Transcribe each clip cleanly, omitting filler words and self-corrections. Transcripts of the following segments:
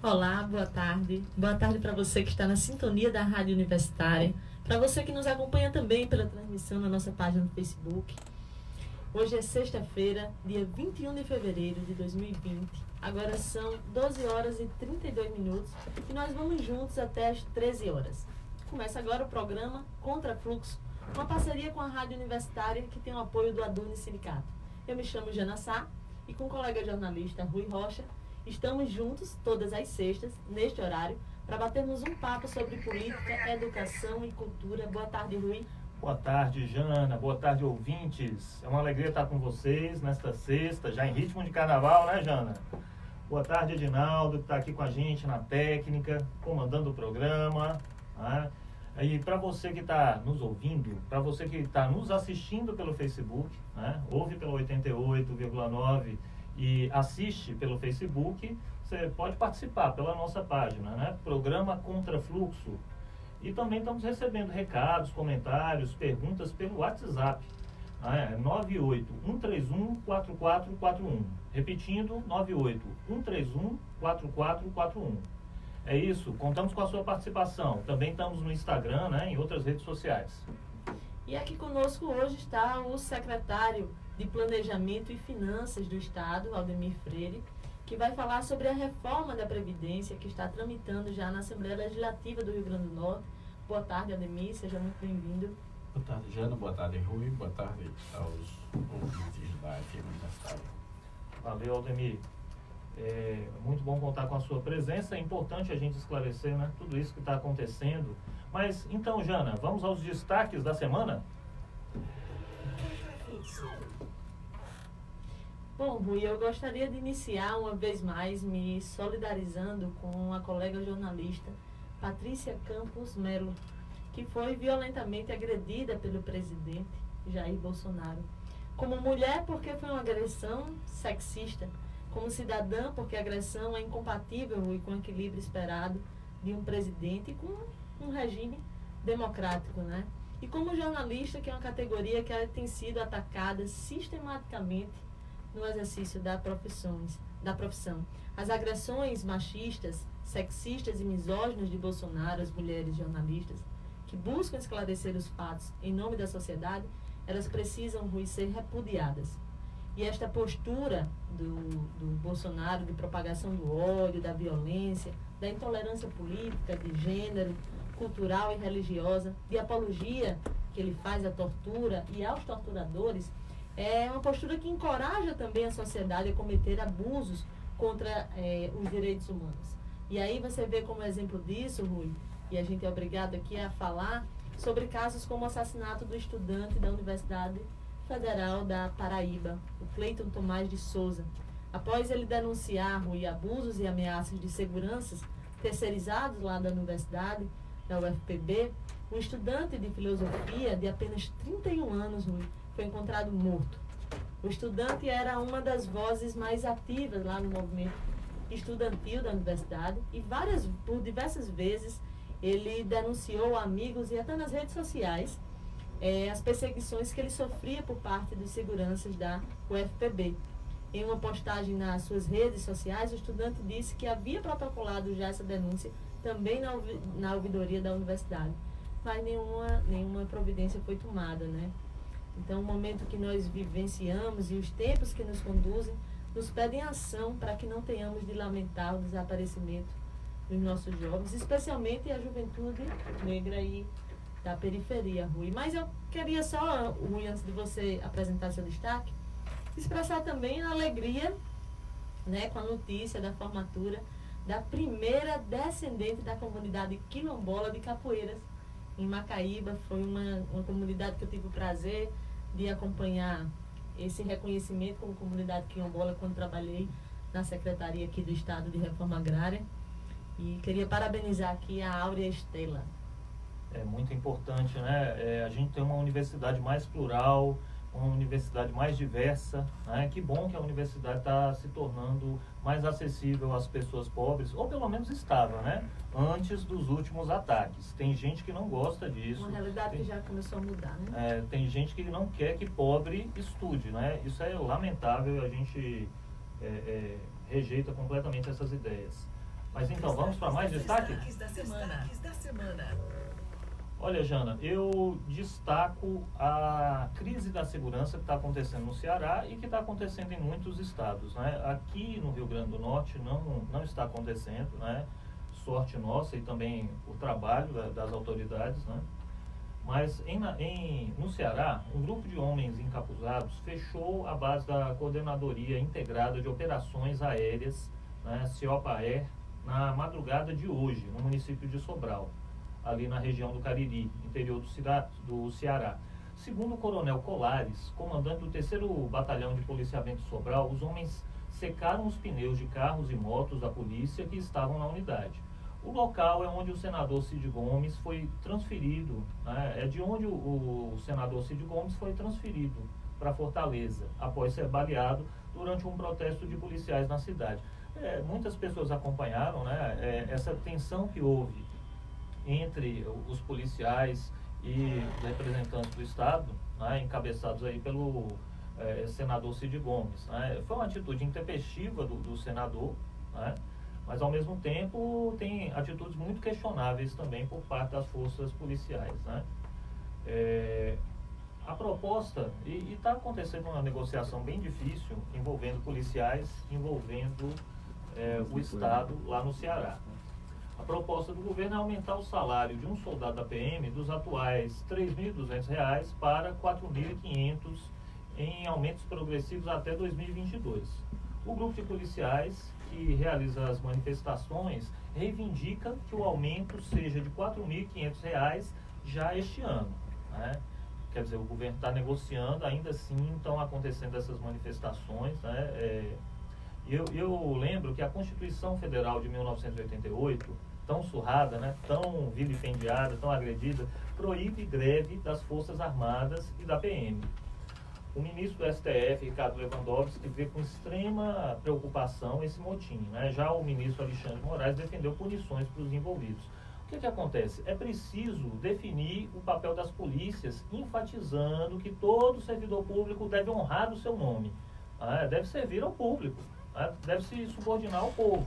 Olá, boa tarde. Boa tarde para você que está na sintonia da Rádio Universitária, para você que nos acompanha também pela transmissão na nossa página no Facebook. Hoje é sexta-feira, dia 21 de fevereiro de 2020. Agora são 12 horas e 32 minutos e nós vamos juntos até as 13 horas. Começa agora o programa Contra Fluxo, uma parceria com a Rádio Universitária que tem o apoio do Adune Sindicato. Eu me chamo Jana Sá e com o colega jornalista Rui Rocha, estamos juntos todas as sextas, neste horário, para batermos um papo sobre política, educação e cultura. Boa tarde, Rui. Boa tarde, Jana. Boa tarde, ouvintes. É uma alegria estar com vocês nesta sexta, já em ritmo de carnaval, né, Jana? Boa tarde, Edinaldo, que está aqui com a gente na técnica, comandando o programa. Né? E para você que está nos ouvindo, para você que está nos assistindo pelo Facebook, né? Ouve pelo 88,9 e assiste pelo Facebook, você pode participar pela nossa página, né? Programa Contra Fluxo. E também estamos recebendo recados, comentários, perguntas pelo WhatsApp, né? 981314441. Repetindo, 981314441. É isso, contamos com a sua participação. Também estamos no Instagram, né? Em outras redes sociais. E aqui conosco hoje está o secretário de Planejamento e Finanças do Estado, Aldemir Freire, que vai falar sobre a reforma da Previdência que está tramitando já na Assembleia Legislativa do Rio Grande do Norte. Boa tarde, Aldemir, seja muito bem-vindo. Boa tarde, Jana. Boa tarde, Rui. Boa tarde aos ouvintes da FM Universitária. Valeu, Aldemir. É muito bom contar com a sua presença. É importante a gente esclarecer, né, tudo isso que está acontecendo. Mas, então, Jana, vamos aos destaques da semana? Bom, Rui, eu gostaria de iniciar uma vez mais me solidarizando com a colega jornalista Patrícia Campos Melo, que foi violentamente agredida pelo presidente Jair Bolsonaro. Como mulher, porque foi uma agressão sexista. Como cidadã, porque a agressão é incompatível com o equilíbrio esperado de um presidente e com um regime democrático, né? E como jornalista, que é uma categoria que tem sido atacada sistematicamente no exercício da profissão. As agressões machistas, sexistas e misóginas de Bolsonaro às mulheres jornalistas que buscam esclarecer os fatos em nome da sociedade, elas precisam, Rui, ser repudiadas. E esta postura do Bolsonaro de propagação do ódio, da violência, da intolerância política, de gênero, cultural e religiosa, de apologia que ele faz à tortura e aos torturadores, é uma postura que encoraja também a sociedade a cometer abusos contra os direitos humanos. E aí você vê como exemplo disso, Rui, e a gente é obrigado aqui a falar sobre casos como o assassinato do estudante da Universidade Federal da Paraíba, o Cleiton Tomás de Souza. Após ele denunciar, Rui, abusos e ameaças de seguranças terceirizados lá da universidade, da UFPB, um estudante de filosofia de apenas 31 anos, Rui, foi encontrado morto. O estudante era uma das vozes mais ativas lá no movimento estudantil da universidade e por diversas vezes ele denunciou a amigos e até nas redes sociais as perseguições que ele sofria por parte dos seguranças da UFPB. Em uma postagem nas suas redes sociais, o estudante disse que havia protocolado já essa denúncia também na ouvidoria da universidade, mas nenhuma providência foi tomada, né? Então, o momento que nós vivenciamos e os tempos que nos conduzem nos pedem ação para que não tenhamos de lamentar o desaparecimento dos nossos jovens, especialmente a juventude negra e da periferia, Rui. Mas eu queria só, Rui, antes de você apresentar seu destaque, expressar também a alegria, né, com a notícia da formatura da primeira descendente da comunidade quilombola de Capoeiras, em Macaíba. Foi uma comunidade que eu tive o prazer de acompanhar esse reconhecimento como comunidade quilombola quando trabalhei na Secretaria aqui do Estado de Reforma Agrária. E queria parabenizar aqui a Áurea Estela. É muito importante, né? A gente tem uma universidade mais plural, uma universidade mais diversa, né? Que bom que a universidade está se tornando mais acessível às pessoas pobres, ou pelo menos estava, né? Antes dos últimos ataques. Tem gente que não gosta disso. Uma realidade que já começou a mudar, né? Tem gente que não quer que pobre estude, né? Isso é lamentável, a gente rejeita completamente essas ideias. Mas então, vamos para mais destaques? Destaques da semana. Olha, Jana, eu destaco a crise da segurança que está acontecendo no Ceará e que está acontecendo em muitos estados, né? Aqui no Rio Grande do Norte não está acontecendo, né? Sorte nossa e também o trabalho das autoridades, né? Mas no Ceará, um grupo de homens encapuzados fechou a base da Coordenadoria Integrada de Operações Aéreas, né, CEOPAER, na madrugada de hoje, no município de Sobral, ali na região do Cariri, interior do Ceará. Segundo o coronel Colares, comandante do 3º Batalhão de Policiamento de Sobral, os homens secaram os pneus de carros e motos da polícia que estavam na unidade. O local é onde o senador Cid Gomes foi transferido, né? É de onde o senador Cid Gomes foi transferido para Fortaleza, após ser baleado durante um protesto de policiais na cidade. Muitas pessoas acompanharam, né, essa tensão que houve entre os policiais e representantes do Estado, né, encabeçados aí pelo senador Cid Gomes. Né? Foi uma atitude intempestiva do senador, né? Mas ao mesmo tempo tem atitudes muito questionáveis também por parte das forças policiais, né? A proposta, e está acontecendo uma negociação bem difícil envolvendo policiais, envolvendo o Estado lá no Ceará. A proposta do governo é aumentar o salário de um soldado da PM dos atuais R$ 3.200 para R$ 4.500 em aumentos progressivos até 2022. O grupo de policiais que realiza as manifestações reivindica que o aumento seja de R$ 4.500 já este ano, né? Quer dizer, o governo está negociando, ainda assim estão acontecendo essas manifestações, né? Eu lembro que a Constituição Federal de 1988, tão surrada, né, tão vilipendiada, tão agredida, proíbe greve das Forças Armadas e da PM. O ministro do STF, Ricardo Lewandowski, vê com extrema preocupação esse motim, né? Já o ministro Alexandre de Moraes defendeu punições para os envolvidos. O que acontece? É preciso definir o papel das polícias, enfatizando que todo servidor público deve honrar o seu nome, né? Deve servir ao público, né? Deve se subordinar ao povo.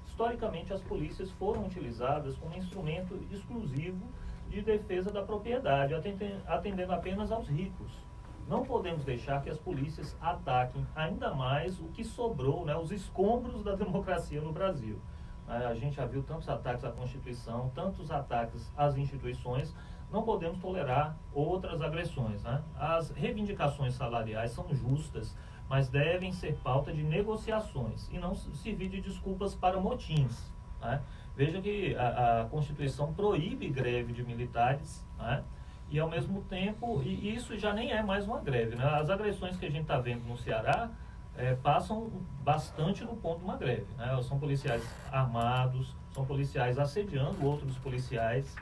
Historicamente, as polícias foram utilizadas como instrumento exclusivo de defesa da propriedade, atendendo apenas aos ricos. Não podemos deixar que as polícias ataquem ainda mais o que sobrou, né, os escombros da democracia no Brasil. A gente já viu tantos ataques à Constituição, tantos ataques às instituições, não podemos tolerar outras agressões, né? As reivindicações salariais são justas, mas devem ser pauta de negociações e não servir de desculpas para motins, né? Veja que a Constituição proíbe greve de militares, né? E ao mesmo tempo, e isso já nem é mais uma greve, né? As agressões que a gente está vendo no Ceará passam bastante no ponto de uma greve, né? São policiais armados, são policiais assediando outros policiais,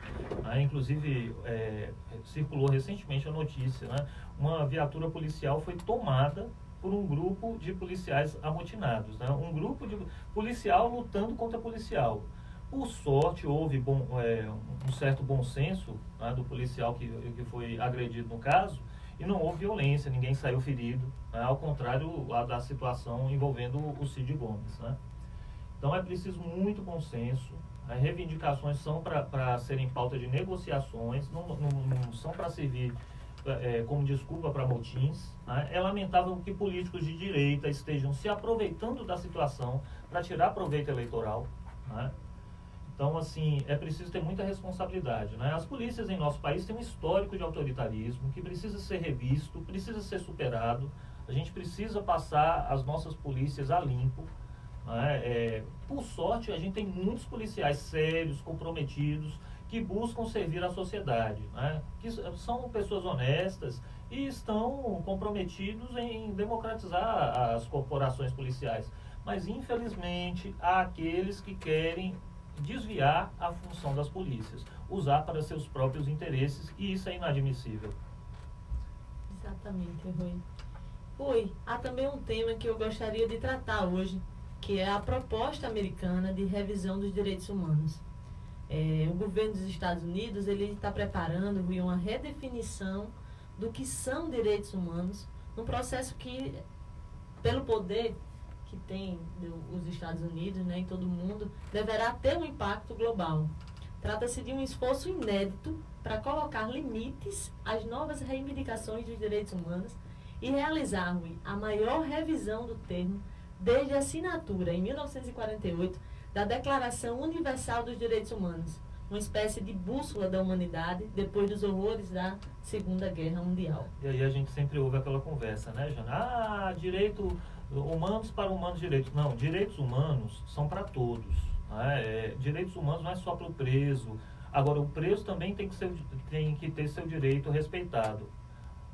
né? Inclusive circulou recentemente a notícia, né? Uma viatura policial foi tomada por um grupo de policiais amotinados, né? Um grupo de policial lutando contra policial. Por sorte, houve um certo bom senso, né, do policial que foi agredido no caso, e não houve violência, ninguém saiu ferido, né, ao contrário lá da situação envolvendo o Cid Gomes, né? Então é preciso muito bom senso, as reivindicações são para serem pauta de negociações, não são para servir como desculpa para motins, né? É lamentável que políticos de direita estejam se aproveitando da situação para tirar proveito eleitoral, né? Então, assim, é preciso ter muita responsabilidade, né? As polícias em nosso país têm um histórico de autoritarismo que precisa ser revisto, precisa ser superado. A gente precisa passar as nossas polícias a limpo, né? Por sorte, a gente tem muitos policiais sérios, comprometidos, que buscam servir à sociedade, né? Que são pessoas honestas e estão comprometidos em democratizar as corporações policiais. Mas, infelizmente, há aqueles que querem desviar a função das polícias, usar para seus próprios interesses, e isso é inadmissível. Exatamente, Rui. Rui, há também um tema que eu gostaria de tratar hoje, que é a proposta americana de revisão dos direitos humanos. O governo dos Estados Unidos ele está preparando, Rui, uma redefinição do que são direitos humanos, num processo que, pelo poder que tem os Estados Unidos, né, em todo o mundo, deverá ter um impacto global. Trata-se de um esforço inédito para colocar limites às novas reivindicações dos direitos humanos e realizar a maior revisão do termo desde a assinatura, em 1948, da Declaração Universal dos Direitos Humanos, uma espécie de bússola da humanidade depois dos horrores da Segunda Guerra Mundial. E aí a gente sempre ouve aquela conversa, né, Jana? Direito humanos para humanos direitos. Não, direitos humanos são para todos. Né? Direitos humanos não é só para o preso. Agora, o preso também tem que ter seu direito respeitado.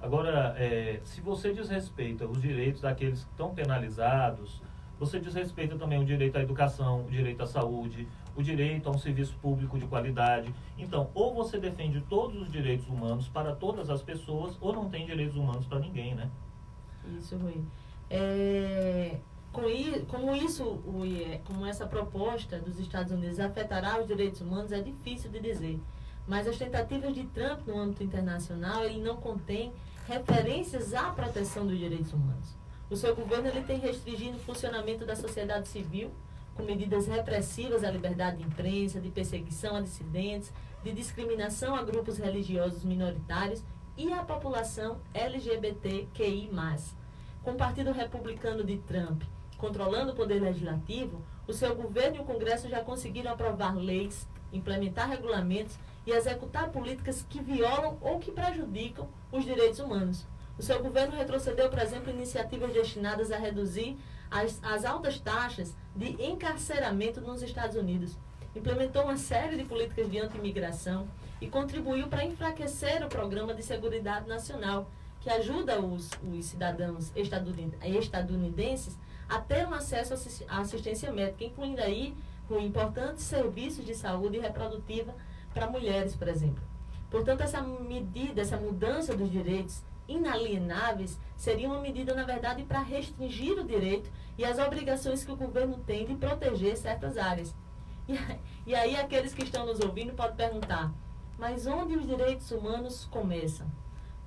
Agora, se você desrespeita os direitos daqueles que estão penalizados, você desrespeita também o direito à educação, o direito à saúde, o direito a um serviço público de qualidade. Então, ou você defende todos os direitos humanos para todas as pessoas, ou não tem direitos humanos para ninguém, né? Isso, Rui. Como essa proposta dos Estados Unidos afetará os direitos humanos, é difícil de dizer. Mas as tentativas de Trump no âmbito internacional, ele não contém referências à proteção dos direitos humanos. O seu governo ele tem restringido o funcionamento da sociedade civil, com medidas repressivas à liberdade de imprensa, de perseguição a dissidentes, de discriminação a grupos religiosos minoritários e à população LGBTQI+. Com o Partido Republicano de Trump controlando o poder legislativo, o seu governo e o Congresso já conseguiram aprovar leis, implementar regulamentos e executar políticas que violam ou que prejudicam os direitos humanos. O seu governo retrocedeu, por exemplo, iniciativas destinadas a reduzir as altas taxas de encarceramento nos Estados Unidos. Implementou uma série de políticas de anti-imigração e contribuiu para enfraquecer o Programa de Seguridade Nacional, que ajuda os cidadãos estadunidenses a ter um acesso à assistência médica, incluindo aí importantes serviços de saúde reprodutiva para mulheres, por exemplo. Portanto, essa medida, essa mudança dos direitos inalienáveis seria uma medida, na verdade, para restringir o direito e as obrigações que o governo tem de proteger certas áreas. E aí aqueles que estão nos ouvindo podem perguntar, mas onde os direitos humanos começam?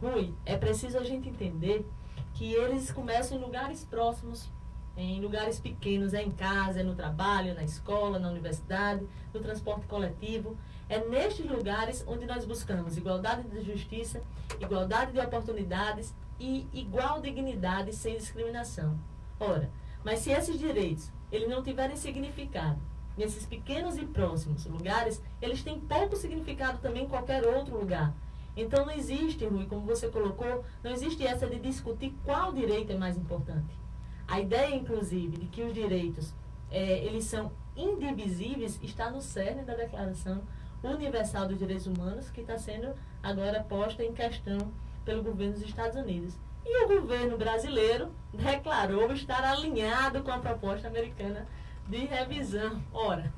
Rui, é preciso a gente entender que eles começam em lugares próximos, em lugares pequenos, é em casa, é no trabalho, na escola, na universidade, no transporte coletivo. É nestes lugares onde nós buscamos igualdade de justiça, igualdade de oportunidades e igual dignidade sem discriminação. Ora, mas se esses direitos eles não tiverem significado nesses pequenos e próximos lugares, eles têm pouco significado também em qualquer outro lugar. Então não existe, Rui, como você colocou, não existe essa de discutir qual direito é mais importante. A ideia, inclusive, de que os direitos eles são indivisíveis está no cerne da Declaração Universal dos Direitos Humanos, que está sendo agora posta em questão pelo governo dos Estados Unidos. E o governo brasileiro declarou estar alinhado com a proposta americana de revisão. Ora,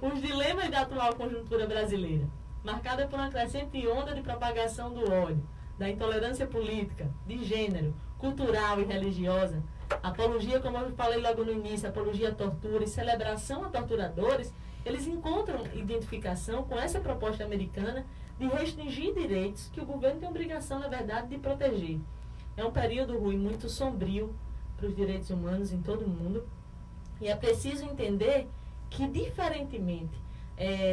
os dilemas da atual conjuntura brasileira, marcada por uma crescente onda de propagação do ódio, da intolerância política, de gênero, cultural e religiosa, apologia, como eu falei logo no início, apologia à tortura e celebração a torturadores, eles encontram identificação com essa proposta americana de restringir direitos que o governo tem obrigação, na verdade, de proteger. É um período, Rui, muito sombrio para os direitos humanos em todo o mundo e é preciso entender que, diferentemente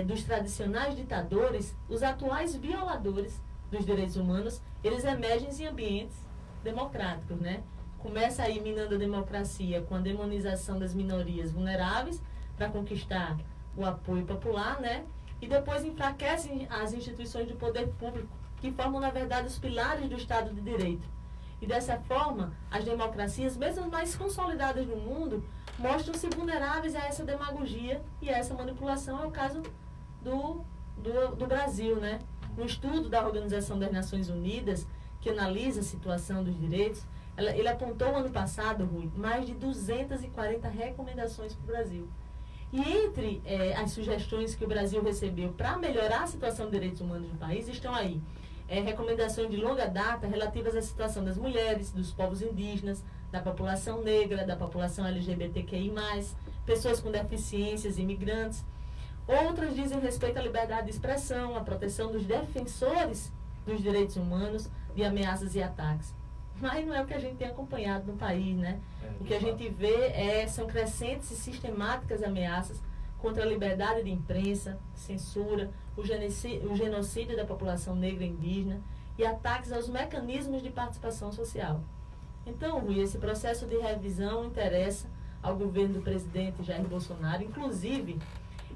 dos tradicionais ditadores, os atuais violadores dos direitos humanos, eles emergem em ambientes democráticos, né? Começa aí minando a democracia com a demonização das minorias vulneráveis para conquistar o apoio popular, né? E depois enfraquecem as instituições do poder público, que formam, na verdade, os pilares do Estado de Direito. E dessa forma, as democracias, mesmo as mais consolidadas no mundo, mostram-se vulneráveis a essa demagogia e a essa manipulação. É o caso do Brasil, né? Um estudo da Organização das Nações Unidas, que analisa a situação dos direitos, ele apontou ano passado, Rui, mais de 240 recomendações para o Brasil. E entre as sugestões que o Brasil recebeu para melhorar a situação dos direitos humanos no país, estão aí recomendações de longa data relativas à situação das mulheres, dos povos indígenas, da população negra, da população LGBTQI+, pessoas com deficiências, imigrantes. Outras dizem respeito à liberdade de expressão, à proteção dos defensores dos direitos humanos, de ameaças e ataques. Mas não é o que a gente tem acompanhado no país, né? O que a gente vê são crescentes e sistemáticas ameaças contra a liberdade de imprensa, censura, o genocídio da população negra e indígena e ataques aos mecanismos de participação social. Então, Rui, esse processo de revisão interessa ao governo do presidente Jair Bolsonaro, inclusive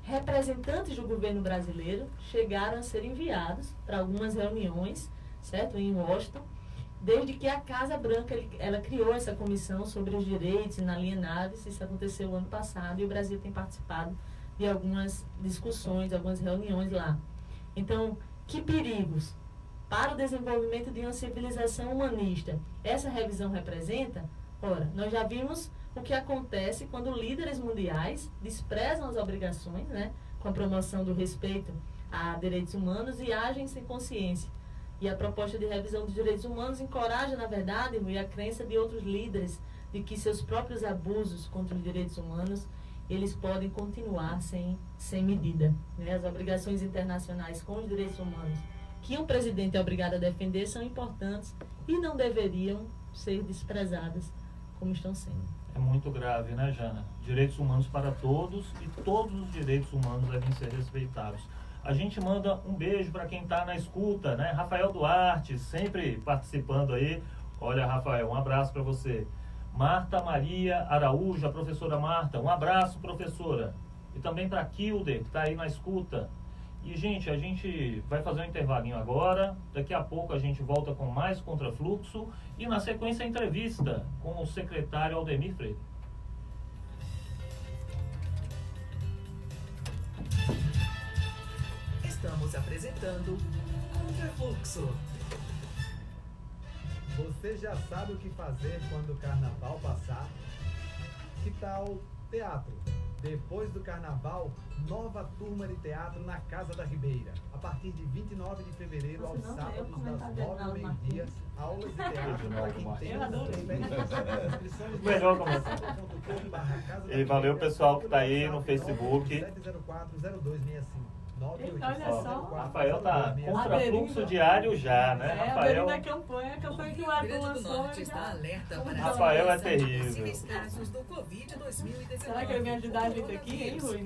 representantes do governo brasileiro chegaram a ser enviados para algumas reuniões, certo, em Washington, desde que a Casa Branca ela criou essa comissão sobre os direitos inalienáveis. Isso aconteceu ano passado e o Brasil tem participado de algumas discussões, algumas reuniões lá. Então, que perigos para o desenvolvimento de uma civilização humanista essa revisão representa? Ora, nós já vimos o que acontece quando líderes mundiais desprezam as obrigações, né, com a promoção do respeito a direitos humanos e agem sem consciência. E a proposta de revisão dos direitos humanos encoraja, na verdade, Rui, a crença de outros líderes de que seus próprios abusos contra os direitos humanos eles podem continuar sem medida. Né? As obrigações internacionais com os direitos humanos que um presidente é obrigado a defender são importantes e não deveriam ser desprezadas como estão sendo. É muito grave, né, Jana? Direitos humanos para todos e todos os direitos humanos devem ser respeitados. A gente manda um beijo para quem está na escuta, né? Rafael Duarte, sempre participando aí. Olha, Rafael, um abraço para você. Marta Maria Araújo, a professora Marta, um abraço, professora. E também para a Kilder, que está aí na escuta. E, gente, a gente vai fazer um intervalinho agora. Daqui a pouco a gente volta com mais Contrafluxo. E, na sequência, a entrevista com o secretário Aldemir Freire. Estamos apresentando Contrafluxo. Você já sabe o que fazer quando o carnaval passar? Que tal teatro? Depois do carnaval, nova turma de teatro na Casa da Ribeira. A partir de 29 de fevereiro aos sábados, das 9 ao meio-dia, aulas de teatro para quem tem inscrições. Melhor começar. E valeu, pessoal que está aí no Facebook. 704-0265. Olha só. Rafael tá contrafluxo diário já, né? Rafael, a campanha que o Arthur lançou. Está alerta para Rafael é terrível. possíveis casos do Covid 2019. Será que ele vai ajudar a gente aqui, hein, Rui?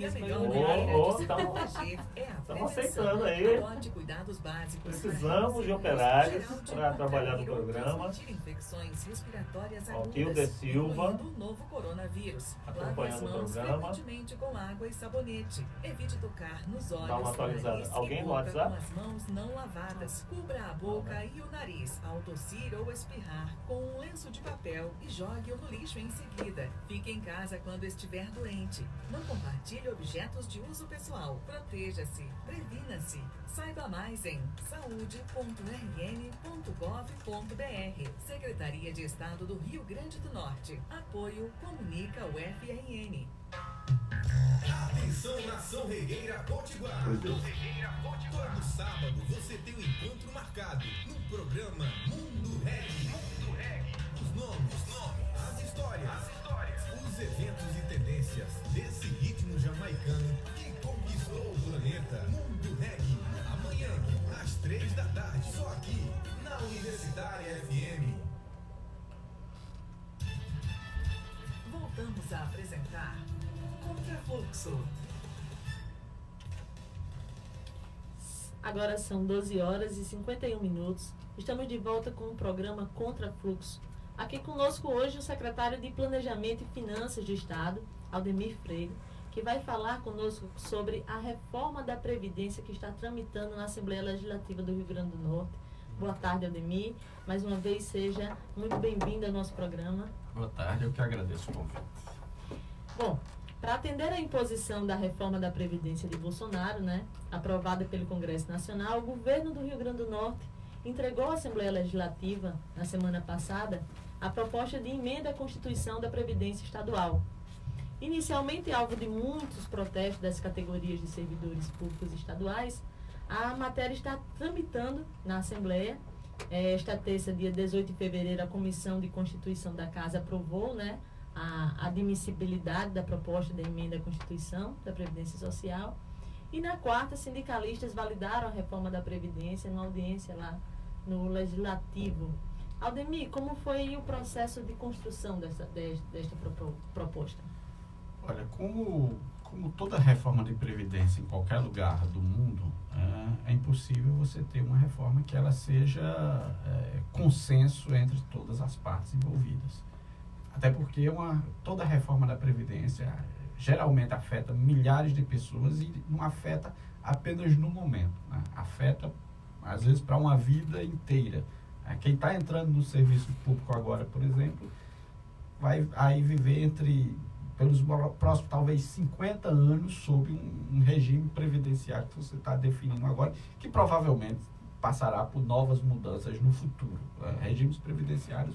Estamos aceitando aí. Cuidados básicos. Precisamos de operários para trabalhar no programa. Infecções respiratórias Ó, Kilder Silva, do novo coronavírus. acompanhando o programa. Frequentemente com água e sabonete. Evite tocar nos olhos. Dá uma atualizada. nariz Alguém e no boca WhatsApp? Com as mãos não lavadas. Cubra a boca e o nariz ao tossir ou espirrar com um lenço de papel e jogue-o no lixo em seguida. Fique em casa quando estiver doente. Não compartilhe objetos de uso pessoal. Proteja-se. Previna-se. Saiba mais em saude.rn.gov.br. Secretaria de Estado do Rio Grande do Norte. Apoio Comunica UFRN. Atenção, nação regueira potiguar. Todo sábado você tem um encontro marcado no programa Mundo Reggae. Os nomes, as histórias, os eventos e tendências desse ritmo jamaicano que conquistou o planeta. Mundo Reggae, amanhã às 3 da tarde, só aqui na Universitária FM. Voltamos a apresentar Contrafluxo. Agora são 12 horas e 51 minutos. Estamos de volta com o programa Contrafluxo. Aqui conosco hoje o secretário de Planejamento e Finanças do Estado, Aldemir Freire, que vai falar conosco sobre a reforma da Previdência que está tramitando na Assembleia Legislativa do Rio Grande do Norte. Boa tarde, Aldemir. Mais uma vez, seja muito bem-vindo ao nosso programa. Boa tarde, eu que agradeço o convite. Bom, para atender à imposição da reforma da Previdência de Bolsonaro, né, aprovada pelo Congresso Nacional, o governo do Rio Grande do Norte entregou à Assembleia Legislativa, na semana passada, a proposta de emenda à Constituição da Previdência Estadual. Inicialmente alvo de muitos protestos das categorias de servidores públicos estaduais, a matéria está tramitando na Assembleia. Esta terça, dia 18 de fevereiro, a Comissão de Constituição da Casa aprovou, né, a admissibilidade da proposta da emenda à Constituição da Previdência Social. E na quarta, sindicalistas validaram a reforma da Previdência numa audiência lá no Legislativo. Aldemir, como foi o processo de construção desta proposta? Olha, como toda reforma de previdência em qualquer lugar do mundo, é impossível você ter uma reforma que ela seja consenso entre todas as partes envolvidas. Até porque toda reforma da previdência geralmente afeta milhares de pessoas e não afeta apenas no momento, né? Afeta, às vezes, para uma vida inteira. Quem está entrando no serviço público agora, por exemplo, vai aí viver pelos próximos, talvez, 50 anos sob um regime previdenciário que você está definindo agora, que provavelmente passará por novas mudanças no futuro. Regimes previdenciários,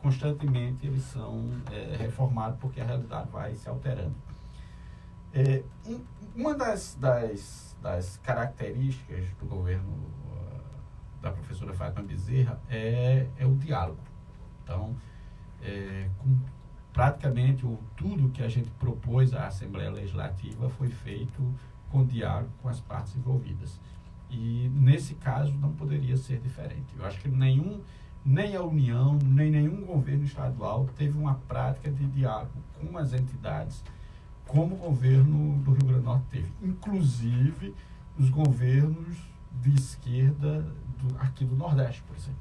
constantemente, eles são reformados porque a realidade vai se alterando. Uma das características do governo da professora Fátima Bezerra é o diálogo. Então, praticamente tudo que a gente propôs à Assembleia Legislativa foi feito com diálogo com as partes envolvidas. E, nesse caso, não poderia ser diferente. Eu acho que nem a União, nem nenhum governo estadual teve uma prática de diálogo com as entidades como o governo do Rio Grande do Norte teve. Inclusive, os governos de esquerda aqui do Nordeste, por exemplo.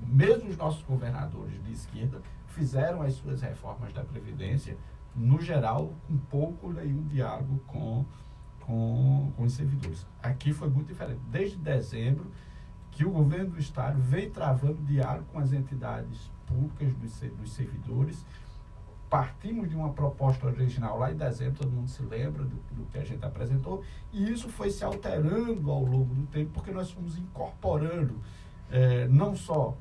Mesmo os nossos governadores de esquerda fizeram as suas reformas da Previdência, no geral, com pouco ou nenhum diálogo com os servidores. Aqui foi muito diferente. Desde dezembro, que o governo do Estado vem travando diálogo com as entidades públicas dos servidores. Partimos de uma proposta original lá em dezembro, todo mundo se lembra do que a gente apresentou, e isso foi se alterando ao longo do tempo, porque nós fomos incorporando não só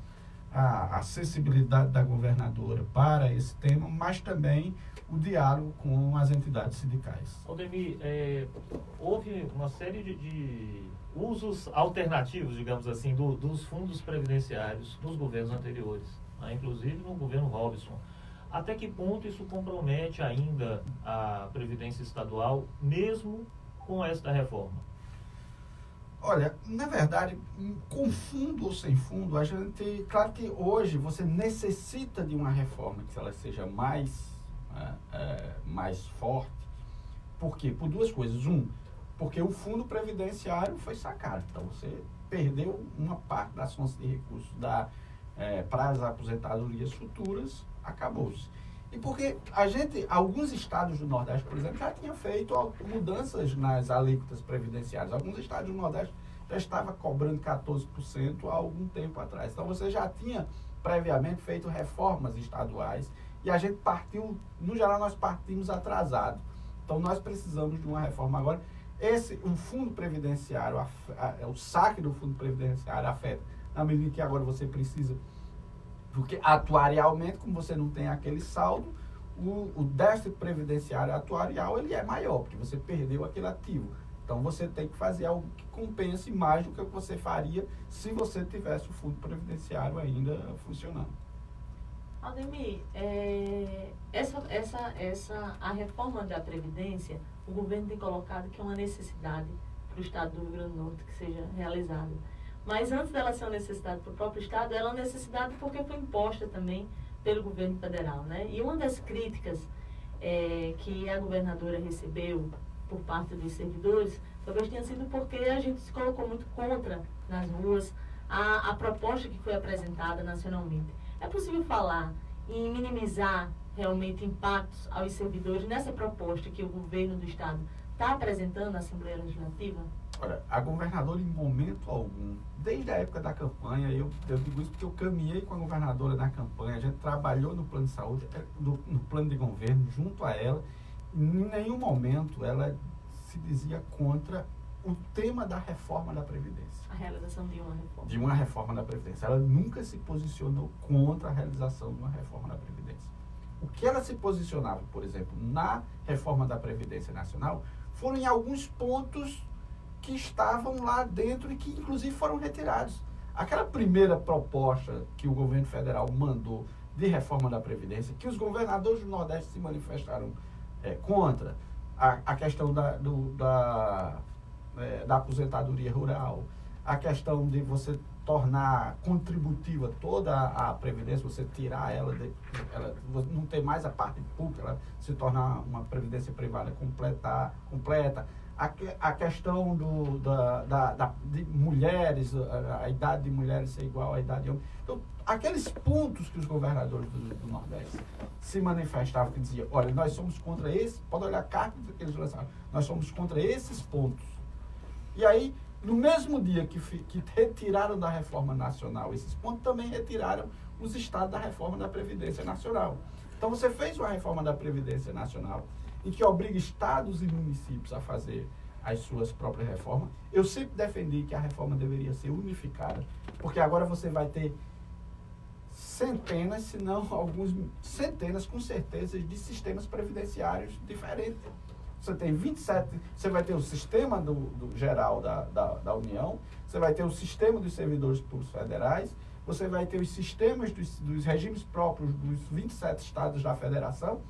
a acessibilidade da governadora para esse tema, mas também o diálogo com as entidades sindicais. Aldemir, houve uma série de usos alternativos, digamos assim, dos fundos previdenciários nos governos anteriores, né? Inclusive no governo Robson. Até que ponto isso compromete ainda a Previdência Estadual, mesmo com esta reforma? Olha, na verdade, com fundo ou sem fundo, a gente... Claro que hoje você necessita de uma reforma que ela seja mais forte. Por quê? Por duas coisas. Porque o fundo previdenciário foi sacado. Então, você perdeu uma parte das fontes de recursos para as aposentadorias futuras, acabou-se. E porque alguns estados do Nordeste, por exemplo, já tinham feito mudanças nas alíquotas previdenciárias. Alguns estados do Nordeste já estavam cobrando 14% há algum tempo atrás. Então, você já tinha previamente feito reformas estaduais e a gente no geral, nós partimos atrasado. Então, nós precisamos de uma reforma agora. O fundo previdenciário, o saque do fundo previdenciário afeta, na medida que agora você precisa. Porque atuarialmente, como você não tem aquele saldo, o déficit previdenciário atuarial ele é maior, porque você perdeu aquele ativo. Então, você tem que fazer algo que compense mais do que você faria se você tivesse o fundo previdenciário ainda funcionando. Aldemir, a reforma da Previdência, o governo tem colocado que é uma necessidade para o Estado do Rio Grande do Norte que seja realizada. Mas antes dela ser uma necessidade para o próprio Estado, ela é uma necessidade porque foi imposta também pelo governo federal, né? E uma das críticas que a governadora recebeu por parte dos servidores talvez tenha sido porque a gente se colocou muito contra nas ruas a proposta que foi apresentada nacionalmente. É possível falar em minimizar realmente impactos aos servidores nessa proposta que o governo do Estado está apresentando à Assembleia Legislativa? Olha, a governadora, em momento algum, desde a época da campanha, eu digo isso porque eu caminhei com a governadora na campanha, a gente trabalhou no plano de saúde, no plano de governo, junto a ela, em nenhum momento ela se dizia contra o tema da reforma da Previdência. A realização de uma reforma. De uma reforma da Previdência. Ela nunca se posicionou contra a realização de uma reforma da Previdência. O que ela se posicionava, por exemplo, na reforma da Previdência Nacional, foram em alguns pontos que estavam lá dentro e que, inclusive, foram retirados. Aquela primeira proposta que o governo federal mandou de reforma da Previdência, que os governadores do Nordeste se manifestaram contra, a questão da aposentadoria rural, a questão de você tornar contributiva toda a Previdência, você tirar ela não ter mais a parte pública, ela se tornar uma Previdência privada completa. A questão de mulheres, a idade de mulheres ser igual à idade de homens. Então, aqueles pontos que os governadores do Nordeste se manifestavam, que diziam, olha, nós somos contra esse, pode olhar a carta que eles lançaram, nós somos contra esses pontos. E aí, no mesmo dia que retiraram da reforma nacional esses pontos, também retiraram os estados da reforma da Previdência Nacional. Então, você fez uma reforma da Previdência Nacional em que obriga estados e municípios a fazer as suas próprias reformas. Eu sempre defendi que a reforma deveria ser unificada, porque agora você vai ter centenas, se não centenas, com certeza, de sistemas previdenciários diferentes. Você tem 27, você vai ter o sistema do geral da União, você vai ter o sistema dos servidores públicos federais, você vai ter os sistemas dos regimes próprios dos 27 estados da federação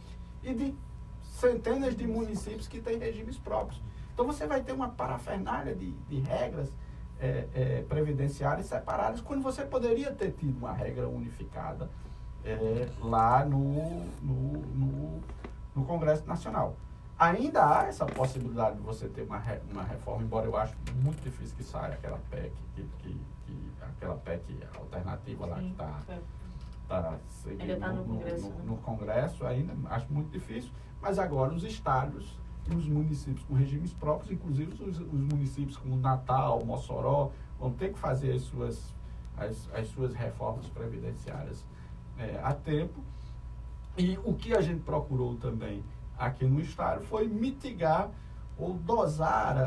e de centenas de municípios que têm regimes próprios. Então você vai ter uma parafernália de regras previdenciárias separadas, quando você poderia ter tido uma regra unificada lá no Congresso Nacional. Ainda há essa possibilidade de você ter uma reforma, embora eu acho muito difícil que saia aquela PEC, aquela PEC alternativa lá que está no Congresso, ainda acho muito difícil, mas agora os estados e os municípios com regimes próprios, inclusive os municípios como Natal, Mossoró, vão ter que fazer as suas reformas previdenciárias a tempo. E o que a gente procurou também aqui no estado foi mitigar ou dosar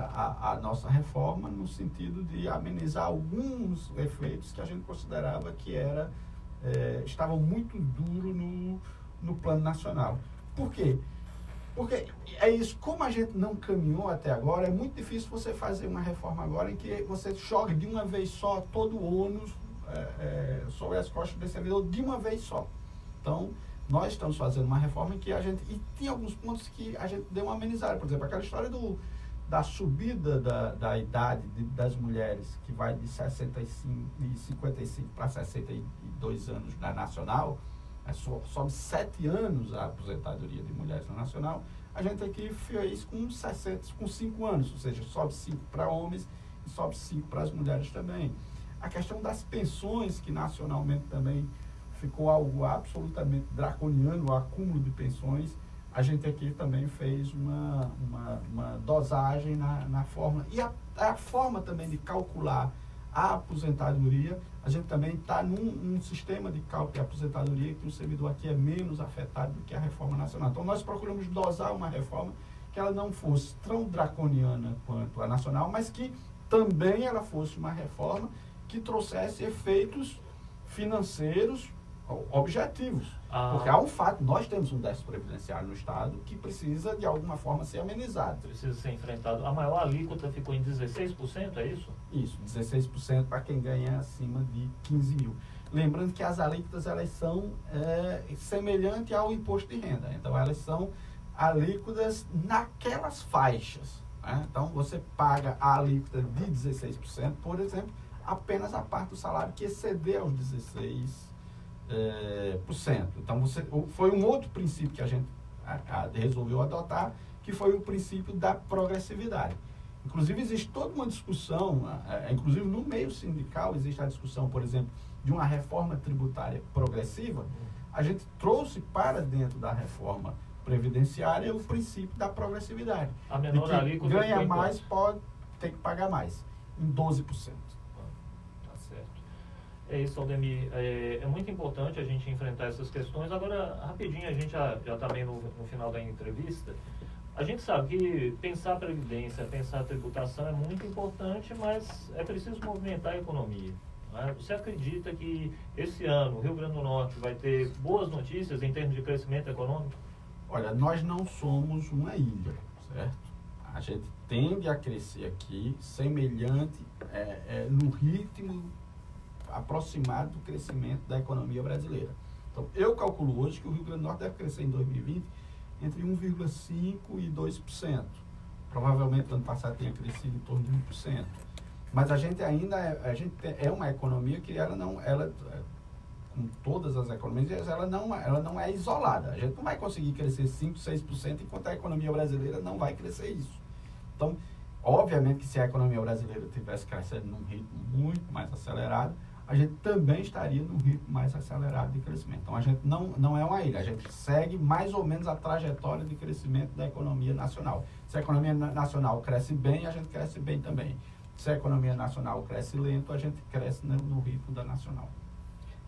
a nossa reforma no sentido de amenizar alguns efeitos que a gente considerava que estavam muito duros no plano nacional. Por quê? Porque é isso, como a gente não caminhou até agora, é muito difícil você fazer uma reforma agora em que você jogue de uma vez só todo o ônus sobre as costas do servidor de uma vez só. Então, nós estamos fazendo uma reforma em que e tem alguns pontos que a gente deu uma amenizada. Por exemplo, aquela história da subida da idade das mulheres, que vai de 55 para 62 anos na nacional, sobe 7 anos a aposentadoria de mulheres na nacional. A gente aqui fez com 5 anos, ou seja, sobe 5 para homens e sobe 5 para as mulheres também. A questão das pensões, que nacionalmente também ficou algo absolutamente draconiano, o acúmulo de pensões, a gente aqui também fez uma dosagem na forma, e a forma também de calcular a aposentadoria. A gente também está num sistema de cálculo de aposentadoria que o servidor aqui é menos afetado do que a reforma nacional. Então, nós procuramos dosar uma reforma que ela não fosse tão draconiana quanto a nacional, mas que também ela fosse uma reforma que trouxesse efeitos financeiros objetivos. Porque há um fato, nós temos um déficit previdenciário no Estado que precisa, de alguma forma, ser amenizado. Precisa ser enfrentado. A maior alíquota ficou em 16%, é isso? Isso, 16% para quem ganha acima de 15 mil. Lembrando que as alíquotas, elas são semelhantes ao imposto de renda. Então, elas são alíquotas naquelas faixas. Né? Então, você paga a alíquota de 16%, por exemplo, apenas a parte do salário que exceder aos 16%. Então, foi um outro princípio que a gente resolveu adotar, que foi o princípio da progressividade. Inclusive, existe toda uma discussão, inclusive no meio sindical, existe a discussão, por exemplo, de uma reforma tributária progressiva. A gente trouxe para dentro da reforma previdenciária o princípio da progressividade. A menor alíquota ganha mais, pode ter que pagar mais, em 12%. É isso, Aldemir. É muito importante a gente enfrentar essas questões. Agora, rapidinho, a gente já está bem no final da entrevista. A gente sabe que pensar a previdência, pensar a tributação é muito importante, mas é preciso movimentar a economia. Né? Você acredita que esse ano o Rio Grande do Norte vai ter boas notícias em termos de crescimento econômico? Olha, nós não somos uma ilha, certo? A gente tende a crescer aqui semelhante no ritmo aproximado do crescimento da economia brasileira. Então, eu calculo hoje que o Rio Grande do Norte deve crescer em 2020 entre 1,5% e 2%. Provavelmente, no ano passado, tenha crescido em torno de 1%. Mas a gente ainda é uma economia que com todas as economias, ela não é isolada. A gente não vai conseguir crescer 5%, 6%, enquanto a economia brasileira não vai crescer isso. Então, obviamente que se a economia brasileira estivesse crescendo num ritmo muito mais acelerado, a gente também estaria num ritmo mais acelerado de crescimento. Então, a gente não é uma ilha, a gente segue mais ou menos a trajetória de crescimento da economia nacional. Se a economia nacional cresce bem, a gente cresce bem também. Se a economia nacional cresce lento, a gente cresce no ritmo da nacional.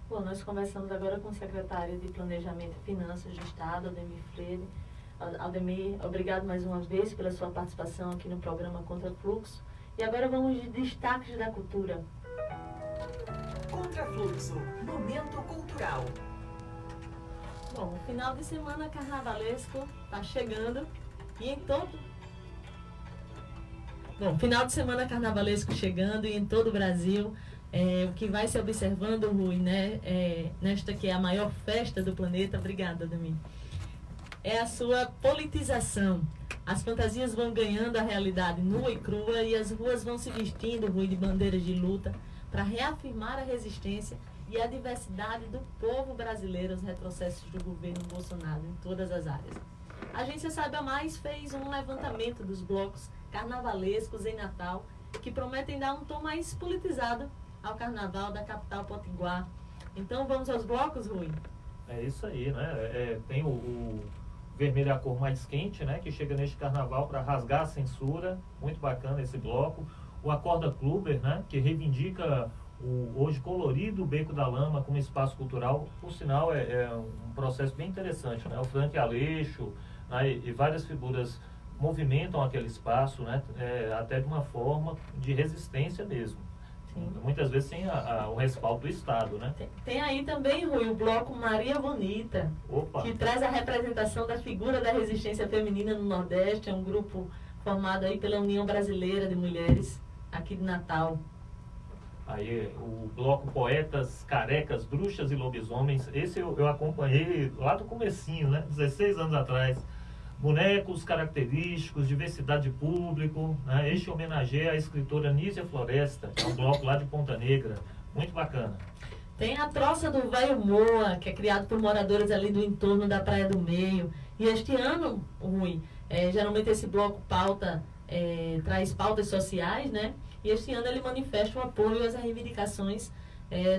Bom, nós conversamos agora com o secretário de Planejamento e Finanças do Estado, Aldemir Freire. Aldemir, obrigado mais uma vez pela sua participação aqui no programa Contrafluxo. E agora vamos de destaques da cultura. Contrafluxo, momento cultural. Bom, o final de semana carnavalesco está chegando e em todo... Bom, final de semana carnavalesco chegando e em todo o Brasil... o que vai se observando, Rui, né, nesta que é a maior festa do planeta, obrigada, Ademir, é a sua politização. As fantasias vão ganhando a realidade nua e crua e as ruas vão se vestindo, Rui, de bandeiras de luta para reafirmar a resistência e a diversidade do povo brasileiro aos retrocessos do governo Bolsonaro em todas as áreas. A agência Saiba Mais fez um levantamento dos blocos carnavalescos em Natal que prometem dar um tom mais politizado ao carnaval da capital potiguar. Então vamos aos blocos, Rui? É isso aí, né? Tem o vermelho é a cor mais quente, né? Que chega neste carnaval para rasgar a censura. Muito bacana esse bloco. O Acorda Kluber, né? Que reivindica o hoje colorido Beco da Lama como espaço cultural. Por sinal, é um processo bem interessante, né? O Frank Aleixo, né? E várias figuras movimentam aquele espaço, né? Até de uma forma de resistência mesmo. Sim. Muitas vezes sem o respaldo do Estado, né? Tem aí também, Rui, o bloco Maria Bonita, Opa. Que traz a representação da figura da resistência feminina no Nordeste. É um grupo formado aí pela União Brasileira de Mulheres, aqui de Natal. Aí o bloco Poetas, Carecas, Bruxas e Lobisomens, esse eu acompanhei lá do comecinho, né? 16 anos atrás. Bonecos característicos, diversidade de público, né? Este homenageia a escritora Nízia Floresta, que é um bloco lá de Ponta Negra, muito bacana. Tem a Troça do Velho Moa, que é criado por moradores ali do entorno da Praia do Meio. E este ano, Rui, geralmente esse bloco traz pautas sociais, né? E este ano ele manifesta o apoio às reivindicações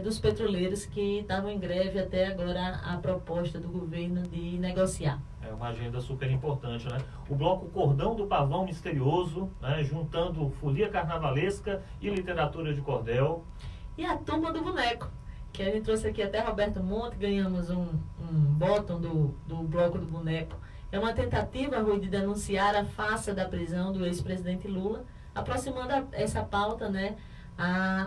dos petroleiros que estavam em greve até agora a proposta do governo de negociar. É uma agenda super importante, né? O bloco Cordão do Pavão Misterioso, né? Juntando folia carnavalesca e literatura de cordel. E a Turma do Boneco, que a gente trouxe aqui até Roberto Monte, ganhamos um bottom do bloco do Boneco. É uma tentativa, Rui, de denunciar a farsa da prisão do ex-presidente Lula, aproximando essa pauta, né,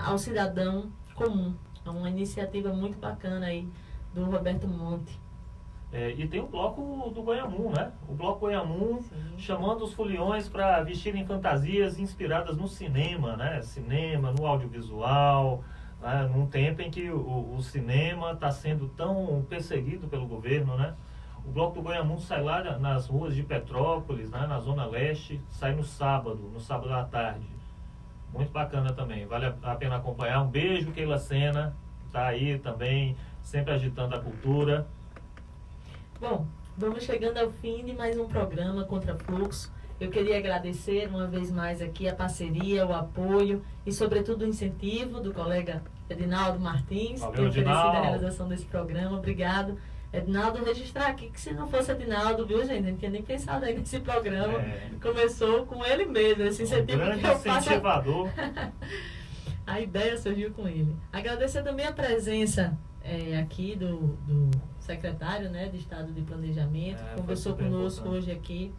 ao cidadão comum. É uma iniciativa muito bacana aí do Roberto Monte. E tem o bloco do Goiamum, né? O bloco Goiamum chamando os foliões para vestirem fantasias inspiradas no cinema, né? Cinema, no audiovisual, né? Num tempo em que o cinema está sendo tão perseguido pelo governo, né? O bloco do Goiamum sai lá nas ruas de Petrópolis, né? Na Zona Leste, sai no sábado à tarde. Muito bacana também, vale a pena acompanhar. Um beijo, Keila Sena, tá aí também, sempre agitando a cultura. Bom, vamos chegando ao fim de mais um programa Contrafluxo. Eu queria agradecer uma vez mais aqui a parceria, o apoio e, sobretudo, o incentivo do colega Edinaldo Martins, que tem oferecido a realização desse programa. Obrigado, Edinaldo. Registrar aqui que se não fosse Edinaldo, viu, gente? Eu não tinha nem pensado aí nesse programa. Começou com ele mesmo, esse incentivo que eu faço. Incentivador. A ideia surgiu com ele. Agradecer também a presença aqui do secretário, né, de Estado de Planejamento, conversou conosco hoje aqui,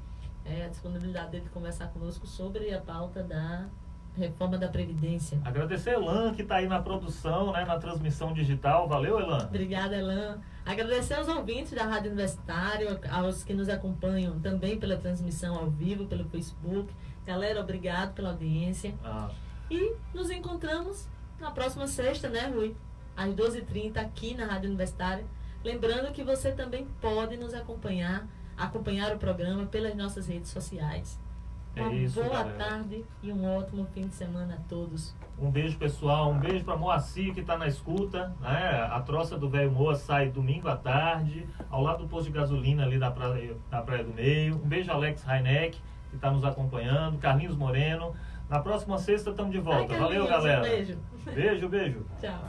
a disponibilidade dele de conversar conosco sobre a pauta da reforma da Previdência. Agradecer a Elan, que está aí na produção, né, na transmissão digital. Valeu, Elan. Obrigada, Elan. Agradecer aos ouvintes da Rádio Universitário, aos que nos acompanham também pela transmissão ao vivo, pelo Facebook. Galera, obrigado pela audiência. E nos encontramos na próxima sexta, né, Rui? Às 12h30, aqui na Rádio Universitária. Lembrando que você também pode nos acompanhar o programa pelas nossas redes sociais. É Uma isso, boa galera. tarde e um ótimo fim de semana a todos. Um beijo, pessoal. Um beijo para Moacir, que está na escuta. Né? A troça do Velho Moa sai domingo à tarde, ao lado do posto de gasolina ali da Praia do Meio. Um beijo, Alex Heineck, que está nos acompanhando. Carlinhos Moreno. Na próxima sexta estamos de volta. Ai, Valeu, Carlinhos, galera. um beijo. Beijo, beijo. Tchau.